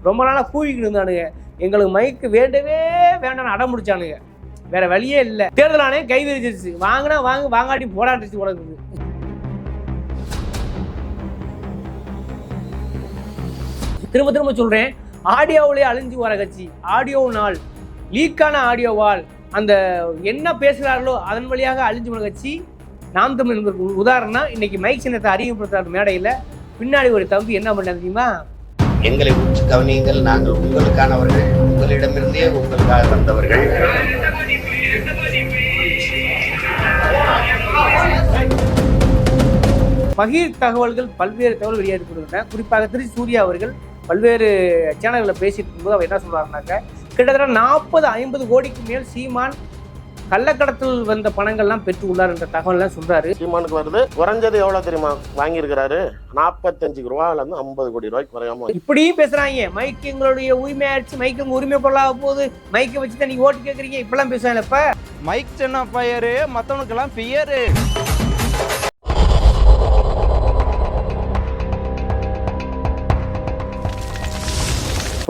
ரொம்ப நாளாக கூவிக்கிட்டு இருந்தானுங்க. எங்களுக்கு மைக்கு வேண்டவே வேண்டாம்னு அடம் முடிச்சானுங்க. வேற வழியே இல்லை. தேர்தல் ஆணையம் கை விரிச்சிருச்சு. வாங்கினா வாங்க, வாங்காட்டி போடாண்டுச்சு உலகுது. திரும்ப திரும்ப சொல்றேன், ஆடியோவிலே அழிஞ்சு வர கட்சி, ஆடியோ நாள் லீக்கான ஆடியோவால் அந்த என்ன பேசுகிறார்களோ அதன் வழியாக அழிஞ்சு வர கட்சி நாம் தமிழ் என்பதற்கு உதாரணம். இன்னைக்கு மைக் சின்னத்தை அறிமுகப்படுத்துற மேடையில் பின்னாடி ஒரு தம்பி என்ன பண்ண தெரியுமா? எங்களை உற்று கவனியுங்கள், நாங்கள் உங்களுக்கானவர்கள், உங்களிடமிருந்தே உங்களுக்காக வந்தவர்கள். பகீர் தகவல்கள் பல்வேறு தகவல் வெளியாகி கொடுக்கின்றன. குறிப்பாக திரு சூர்யா அவர்கள் பல்வேறு சேனல்களில் பேசிட்டு இருக்கும்போது அவர் என்ன சொல்றாருனாக்க, கிட்டத்தட்ட 40-50 கோடிக்கு மேல் சீமான் கள்ளக்கடத்தில் வந்த பணங்கள்லாம் பெற்று உள்ளார் என்ற தகவல்லாம் சொல்றாரு. சீமானுக்கு வருது குறைஞ்சது எவ்வளவு தெரியுமா வாங்கியிருக்கிறாரு? 45 ரூபாயில இருந்து 50 கோடி ரூபாய்க்கு குறையாம இப்படியும் பேசுறாங்க. மைக் எங்களுடைய உரிமையாச்சு, மைக் உங்க உரிமை பொருளாக போகுது, மைக்கை வச்சுதான் நீங்க ஓட்டு கேட்கறீங்க, இப்பெல்லாம் பேசுறாங்க. இப்ப மைக் சின்ன பையரு, மத்தவனுக்கெல்லாம் பியரு.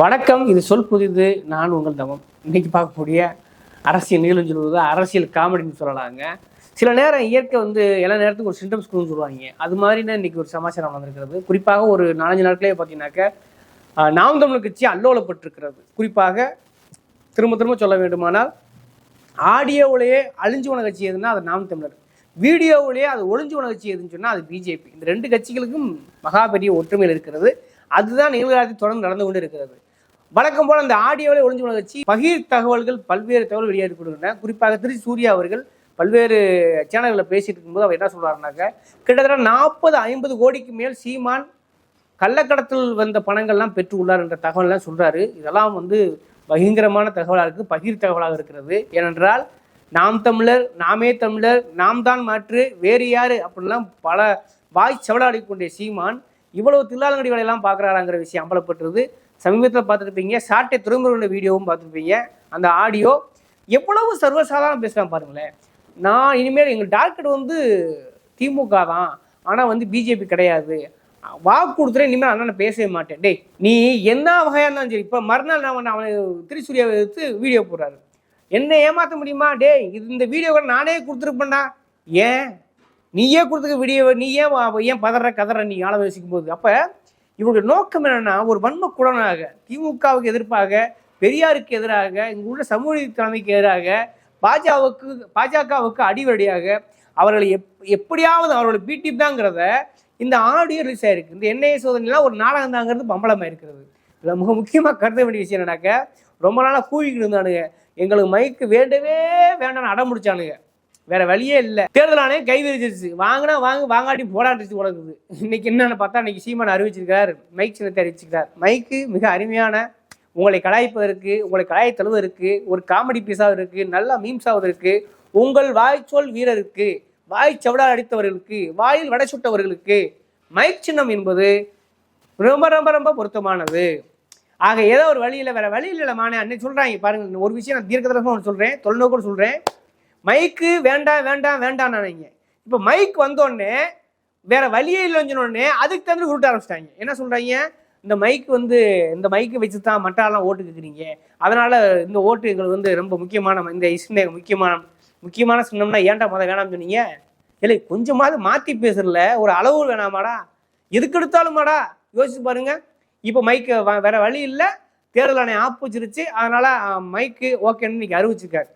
வணக்கம், இது சொல் புதிது. நான் உங்கள் தவம். இன்னைக்கு பார்க்கக்கூடிய அரசியல் நிகழ்வு சொல்லுவது அரசியல் காமெடின்னு சொல்லலாங்க. சில நேரம் இயற்கை எல்லா நேரத்துக்கும் ஒரு சிம்டம்ஸ்க்குன்னு சொல்லுவாங்க. அது மாதிரி தான் இன்னைக்கு ஒரு சமாச்சாரம் வந்திருக்கிறது. குறிப்பாக ஒரு 4-5 நாட்களே பார்த்தீங்கன்னாக்க நாம் தமிழர் கட்சி அல்லோலப்பட்டிருக்கிறது. குறிப்பாக திரும்ப திரும்ப சொல்ல வேண்டுமானால், ஆடியோவிலேயே அழிஞ்சு போன கட்சி எதுன்னா அது நாம் தமிழர், வீடியோவிலேயே அது ஒளிஞ்சு போன கட்சி எதுன்னு சொன்னால் அது பிஜேபி. இந்த 2 கட்சிகளுக்கும் மகா பெரிய ஒற்றுமையில் இருக்கிறது. அதுதான் நிகழ்காலத்தில் தொடர்ந்து நடந்து கொண்டு இருக்கிறது. வழக்கம் போல அந்த ஆடியோவிலே ஒளிஞ்சு போன கட்சி பகீர் தகவல்கள் பல்வேறு தகவல் வெளியாகி கொடுக்கின்றன. குறிப்பாக திரு சூர்யா அவர்கள் பல்வேறு சேனல்களில் பேசிட்டு இருக்கும்போது அவர் என்ன சொல்றாருனாக்க, கிட்டத்தட்ட 40-50 கோடிக்கு மேல் சீமான் கள்ளக்கடத்தில் வந்த பணங்கள்லாம் பெற்று உள்ளார் என்ற தகவல்லாம் சொல்றாரு. இதெல்லாம் பயங்கரமான தகவலாக இருக்குது, பகீர் தகவலாக இருக்கிறது. ஏனென்றால் நாம் தமிழர், நாமே தமிழர், நாம் தான் மாற்று, வேறு யாரு அப்படின்லாம் பல வாய் செவலாடி கொண்டே சீமான் இவ்வளவு தில்லாலங்கடி வேலையெல்லாம் பார்க்குறாராங்கிற விஷயம் அம்பலப்பட்டுருது. சமீபத்தில் பார்த்துருப்பீங்க, சாட்டை துறைமுறை வீடியோவும் பார்த்துருப்பீங்க. அந்த ஆடியோ எவ்வளவு சர்வசாதாரணம் பேசுகிறான் பாருங்களேன். நான் இனிமேல் எங்கள் டாக்டர் திமுக தான், ஆனால் பிஜேபி கிடையாது, வாக்கு கொடுத்துறேன், இனிமேல் அண்ணா நான் பேசவே மாட்டேன். டேய், நீ என்ன வகையாக இருந்தாலும் சரி, இப்போ மறுநாள் நான் அவனை திரிசூரியாவை எடுத்து வீடியோ போடுறாரு. என்ன ஏமாற்ற முடியுமா? டேய், இந்த வீடியோ கூட நானே கொடுத்துருப்பேன்டா. ஏன் நீயே கொடுத்துக்க வீடியோ, நீ ஏன் கதற நீ ஆள வசிக்கும் போது? அப்போ இவங்க நோக்கம் என்னன்னா, ஒரு வன்மக்குடனாக திமுகவுக்கு எதிர்ப்பாக, பெரியாருக்கு எதிராக, இங்கு உள்ள சமூக தலைமைக்கு எதிராக, பாஜகவுக்கு அடிவடியாக அவர்களை எப்படியாவது அவர்களை பீட்டிப்தாங்கிறத இந்த ஆடியோ ரிலீஸ் ஆயிருக்கு. இந்த என்ஐஏ சோதனைலாம் ஒரு நாடகம் தாங்கிறது பம்பளமாக இருக்கிறது. இதில் மிக முக்கியமாக கருத வேண்டிய விஷயம் என்னன்னாக்க, ரொம்ப நாளாக கூவிக்கிட்டு இருந்தானுங்க. எங்களுக்கு மைக்கு வேண்டவே வேண்டாம்னு அடம் முடிச்சானுங்க. வேற வழியே இல்லை. தேர்தல் ஆணையம் கை விரிச்சிருச்சு. வாங்கினா வாங்க, வாங்காட்டி போடாண்டுச்சு உலகுது. இன்னைக்கு என்னன்னு பார்த்தா, இன்னைக்கு சீமான் அறிவிச்சிருக்கார், மைக் சின்னத்தை அறிவிச்சிருக்கார். மைக்கு மிக அருமையான, உங்களை கலாய்ப்பதற்கு, உங்களை கலாய் தழுவதற்கு, ஒரு காமெடி பீஸாக இருக்கு, நல்லா மீம்ஸாவதற்கு, உங்கள் வாய்ச்சொல் வீரருக்கு, வாய் சவடால் அடித்தவர்களுக்கு, வாயில் வடை சுட்டவர்களுக்கு மைக் சின்னம் என்பது ரொம்ப ரொம்ப ரொம்ப பொருத்தமானது. ஆக ஏதோ ஒரு வழியில், வேற வழி இல்லை மானே. அன்னைக்கு சொல்றாங்க பாருங்க, ஒரு விஷயம் நான் தீர்க்கதரமாக ஒன்று சொல்றேன், தொலைநோக்கு சொல்றேன். மைக்கு வேண்டாம் வேண்டாம் வேண்டாம் நினைங்க. இப்போ மைக் வந்தோடனே வேற வழியே இல்லைன்னு சொன்னோடனே அதுக்கு தந்து உருட்ட ஆரம்பிச்சிட்டாங்க. என்ன சொல்றாங்க, இந்த மைக் இந்த மைக்கு வச்சு தான் மட்டாலாம் ஓட்டு கேட்குறீங்க, அதனால இந்த ஓட்டு எங்களுக்கு ரொம்ப முக்கியமான, இந்த சின்ன முக்கியமான சின்னம்னா ஏன்டா வேணாம்னு சொன்னீங்க? இல்லை, கொஞ்சமாவது மாற்றி பேசுறல ஒரு அளவு வேணாமாடா? எதுக்கு எடுத்தாலுமாடா? யோசிச்சு பாருங்க. இப்போ மைக்கு வேற வழி இல்லை, தேர்தல் ஆணையம் ஆப்பு வச்சிருச்சு, அதனால மைக்கு ஓகேன்னு இன்னைக்கு அறிவிச்சிருக்காரு.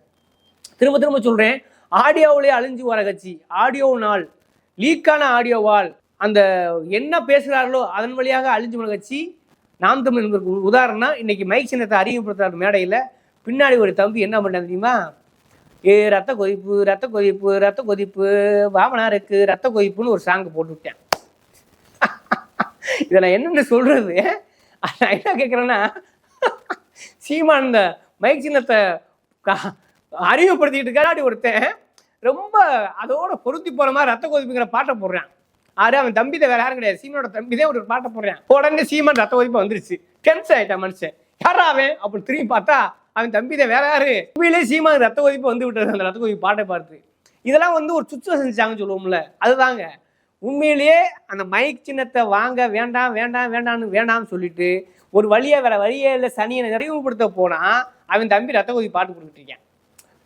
திரும்ப திரும்ப சொல்றேன், ஆடியோவிலே அழிஞ்சு வர கட்சி, ஆடியோ நாள் லீக்கான ஆடியோவால் அந்த என்ன பேசுகிறார்களோ அதன் வழியாக அழிஞ்சு வர கட்சி நாம் தமிழ் என்பதற்கு உதாரணம். இன்னைக்கு மைக் சின்னத்தை அறிமுகப்படுத்துற மேடையில் பின்னாடி ஒரு தம்பி என்ன பண்ண தெரியுமா? ரத்த கொதிப்பு, ரத்த கொதிப்பு, ரத்த கொதிப்பு, வாமனாருக்கு ரத்த கொதிப்புன்னு ஒரு சாங்கு போட்டு விட்டேன். இதை நான் என்னென்னு சொல்றது? நான் என்ன கேட்குறேன்னா, சீமான் இந்த மைக் சின்னத்தை அறிமுகப்படுத்திக்கிட்டு இருக்காடி ஒருத்தன் ரொம்ப அதோட பொருத்தி போற மாதிரி ரத்த கொதிப்புங்கிற பாட்டை போடுறான். அவன் தம்பி தான், வேற யாரும் கிடையாது, சீமானோட தம்பி தான் ஒரு பாட்டை போடுறான். உடனே சீமான் ரத்த கொதிப்பு வந்துருச்சு. டென்ஷன் ஆயிட்டான் மனுஷன். யாரா அவன்? அப்படி திரும்பி பார்த்தா அவன் தம்பி தான், வேற யாரு? உண்மையிலே சீமான் ரத்த கொதிப்பு வந்து விட்டது அந்த ரத்த கொதிப்பு பாட்டை பார்த்து. இதெல்லாம் ஒரு சுச்சுவேஷன் சாங்னு சொல்லுவோம்ல, அதுதாங்க. உண்மையிலேயே அந்த மைக் சின்னத்தை வாங்க வேண்டாம் வேண்டாம் வேண்டாம்னு சொல்லிட்டு ஒரு வழியா வேற வழியே இல்லை சனியை அறிமுகப்படுத்த போனா அவன் தம்பி ரத்த கொதி பாட்டு கொடுத்துட்டு இருக்கான்.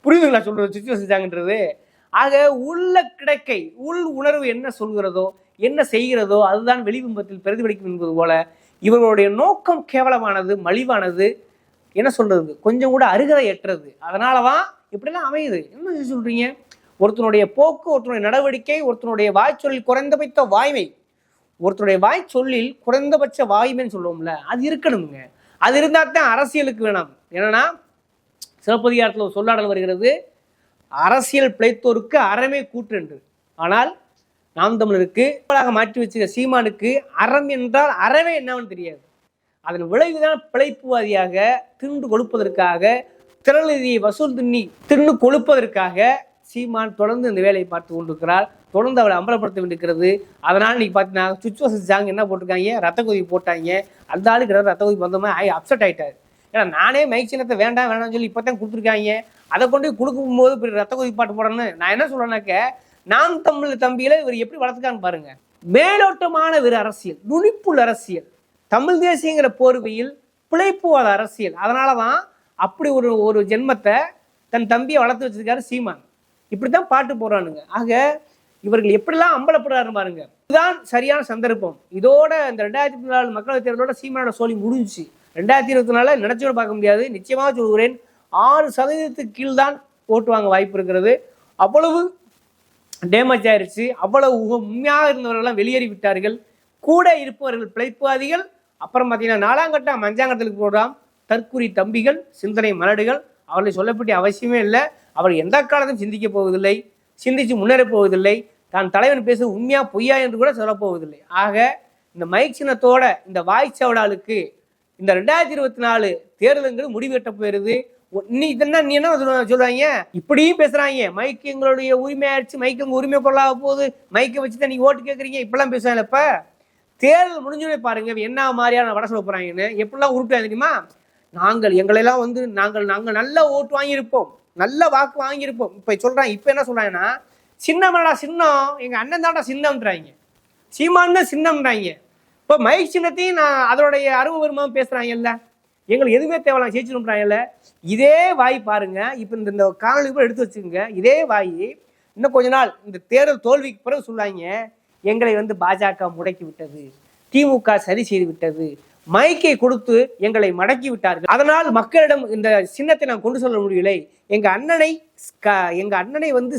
புரியுதுங்களா சொல்றது சுச்சுவேஷன்ன்றது? ஆக உள்ள கிடைக்கை உள் உணர்வு என்ன சொல்கிறதோ என்ன செய்கிறதோ அதுதான் வெளிபிம்பத்தில் பிரதிபலிக்கும் என்பது போல இவர்களுடைய நோக்கம் கேவலமானது, மலிவானது, என்ன சொல்றது, கொஞ்சம் கூட அருகதையற்றது. அதனாலதான் இப்படிலாம் அமையுது. என்ன சொல்றீங்க? ஒருத்தனுடைய போக்கு, ஒருத்தனுடைய நடவடிக்கை, ஒருத்தனுடைய வாய்ச்சொல்லில் குறைந்தபட்ச வாய்மை, ஒருத்தருடைய வாய்ச்சொல்லில் குறைந்தபட்ச வாய்மைன்னு சொல்லுவோம்ல, அது இருக்கணுங்க. அது இருந்தா தான் அரசியலுக்கு வேணாம். என்னன்னா சிலப்பதிகாரத்தில் ஒரு சொல்லாடல் வருகிறது, அரசியல் பிழைத்தோருக்கு அறமே கூற்று என்று. ஆனால் நாம் தமிழருக்கு மாற்றி வச்சுக்க சீமானுக்கு அறம் என்றால் அறவே என்னவென்னு தெரியாது. அதன் விளைவுதான் பிழைப்புவாதியாக தின்று கொழுப்பதற்காக திரளிதியை வசூல் தின்னு கொழுப்பதற்காக சீமான் தொடர்ந்து இந்த வேலையை பார்த்து கொண்டிருக்கிறார். தொடர்ந்து அவளை அம்பலப்படுத்த வேண்டியிருக்கிறது. அதனால் இன்னைக்கு பார்த்தீங்கன்னா சுச்சுவேஷன் என்ன போட்டிருக்காங்க, ரத்த கொதி போட்டாங்க. அந்த ஆளுக்கு ரத்த கொதி வந்தோமே அப்செட் ஆகிட்டார். ஏன்னா நானே மைக் சின்னத்தை வேண்டாம் வேணாம்னு சொல்லி இப்போ தான் கொடுத்துருக்காங்க. அதை கொண்டு கொடுக்கும்போது இப்படி ரத்த கொதி பாட்டு போடணும்னு நான் என்ன சொல்றேன்னாக்க, நாம் தமிழ் தம்பியில இவர் எப்படி வளர்த்துக்கான்னு பாருங்க. மேலோட்டமான ஒரு அரசியல், நுனிப்புள் அரசியல், தமிழ் தேசியங்கிற போர்வையில் பிழைப்புவாத அரசியல். அதனாலதான் அப்படி ஒரு ஜென்மத்தை தன் தம்பியை வளர்த்து வச்சிருக்காரு சீமான். இப்படித்தான் பாட்டு போறானுங்க. ஆக இவர்கள் எப்படிலாம் அம்பலப்படுறாரு பாருங்க. இதுதான் சரியான சந்தர்ப்பம். இதோட இந்த 2024 மக்களவைத் தேர்தலோட சீமானோட சோழி முடிஞ்சிச்சு. 2024 நினைச்சோட பார்க்க முடியாது. நிச்சயமாக சொல்கிறேன், 6% கீழ் தான் ஓட்டு வாங்க வாய்ப்பு இருக்கிறது. அவ்வளவு டேமேஜ் ஆயிருச்சு. அவ்வளவு உண்மையாக இருந்தவர்கள்லாம் வெளியேறி விட்டார்கள். கூட இருப்பவர்கள் பிழைப்புவாதிகள். அப்புறம் பார்த்தீங்கன்னா 4ஆம் கட்டம் 5ஆம் கட்டத்துக்கு போடுறான் தற்குறி தம்பிகள், சிந்தனை மலடுகள். அவர்களை சொல்லப்பட்ட அவசியமே இல்லை. அவர் எந்த காலத்தையும் சிந்திக்க போவதில்லை, சிந்திச்சு முன்னேறப் போவதில்லை, தான் தலைவன் பேச உண்மையா பொய்யா என்று கூட சொல்லப்போவதில்லை. ஆக இந்த மைக் சின்னத்தோட இந்த வாய்ச்சவடாலுக்கு இந்த 2024 தேர்தலுங்கிறது முடிவெட்ட போயிருது. நீ என்ன சொல்றாங்க, இப்படியும் பேசுறாங்க, மைக் எங்களுடைய உரிமை ஆயிடுச்சு, மைக் உங்க உரிமை பொருளாக போகுது, மைக்கை வச்சுதான் நீங்க ஓட்டு கேட்குறீங்க, இப்பெல்லாம் பேசுவாங்க. இப்ப தேர்தல் முடிஞ்சோடனே பாருங்க என்ன மாதிரியான வட சொல்ல போறாங்கன்னு. எப்படிலாம் உருட்டாங்க தெரியுமா? எங்களெல்லாம் நாங்கள் நல்ல ஓட்டு வாங்கியிருப்போம், நல்ல வாக்கு வாங்கியிருப்போம். இப்ப சொல்றாங்க. இப்ப என்ன சொல்றாங்கன்னா, சின்னம்டா சின்னம், எங்க அண்ணன் தாண்டா சின்னம்ன்றாங்க, சீமான்னு சின்னம்ன்றாங்க. இப்போ மைக் சின்னத்தையும் நான் அதோடைய அருமை வருமானம் பேசுறாங்கல்ல, எங்களுக்கு எதுவுமே தேவையில்ல ஜெயிச்சுன்றாங்கல்ல. இதே வாய் பாருங்க, இப்போ இந்த காணொலி கூட எடுத்து வச்சுக்கோங்க. இதே வாய் இன்னும் கொஞ்ச நாள் இந்த தேர்தல் தோல்விக்கு பிறகு சொல்லுவாங்க, எங்களை பாஜக முடக்கி விட்டது, திமுக சரி செய்து விட்டது, மைக்கை கொடுத்து எங்களை மடக்கி விட்டார்கள், அதனால் மக்களிடம் இந்த சின்னத்தை நான் கொண்டு செல்ல முடியலை, எங்க அண்ணனை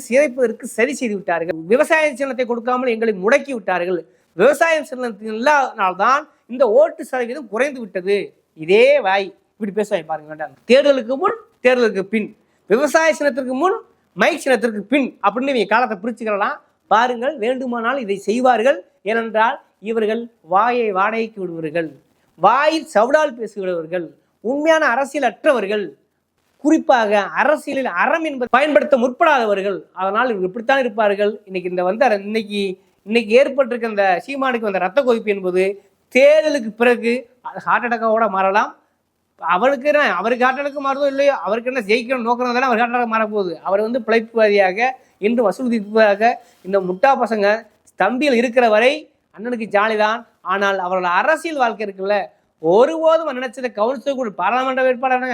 சிதைப்பதற்கு சரி செய்து விட்டார்கள், விவசாய சின்னத்தை கொடுக்காமல் எங்களை முடக்கி விட்டார்கள், விவசாய சின்னத்தின் இல்லாதனால்தான் இந்த ஓட்டு சதவீதம் குறைந்து விட்டது. இதே வாய் இப்படி பேசுவாங்க பாருங்க. வேண்டாம், தேர்தலுக்கு முன் தேர்தலுக்கு பின், விவசாய சின்னத்திற்கு முன் மைக் சின்னத்திற்கு பின் அப்படின்னு நீங்க காலத்தை பிரிச்சுக்கலாம். பாருங்கள், வேண்டுமானால் இதை செய்வார்கள். ஏனென்றால் இவர்கள் வாயை வாடகைக்கு விடுவார்கள், வாயில் சவுடால் பேசுகிறவர்கள், உண்மையான அரசியல் அற்றவர்கள், குறிப்பாக அரசியலில் அறம் என்பது பயன்படுத்த முற்படாதவர்கள். அதனால் இவர்கள் இப்படித்தான் இருப்பார்கள். இன்னைக்கு ஏற்பட்டிருக்க அந்த சீமானுக்கு வந்த ரத்த கொதிப்பு என்பது தேர்தலுக்கு பிறகு ஹார்ட் அட்டாக்கோட மாறலாம். அவருக்கு ஹார்ட் அட்டாக் மாறுதோ இல்லையோ, அவருக்கு என்ன ஜெயிக்கணும் நோக்கம் தானே அவர் ஹார்ட் அட்டாக் மாறப்போகுது. அவர் பிழைப்புவாதியாக இன்று வசூல் தீர்ப்பதாக இந்த முட்டா பசங்க தம்பியில் இருக்கிற வரை அண்ணனுக்கு ஜாலிதான். ஆனால் அவரோட அரசியல் வாழ்க்கை இருக்குல்ல, ஒருபோதும் நினைச்சதை கவுன்சிலர் கூட பாராளுமன்ற வேட்பாளர்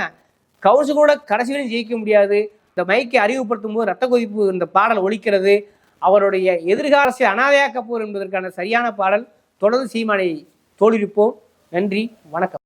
கவுன்சிலர் கூட கடைசி வரையும் ஜெயிக்க முடியாது. இந்த மைக்கை அறிவுப்படுத்தும் போது ரத்த கொதிப்பு இந்த பாடல் ஒலிக்கிறது. அவருடைய எதிர்கால அரசியல் அனாதையாக்க போர் என்பதற்கான சரியான பாடல். தொடர்ந்து சீமானை தோல்விப்போம். நன்றி, வணக்கம்.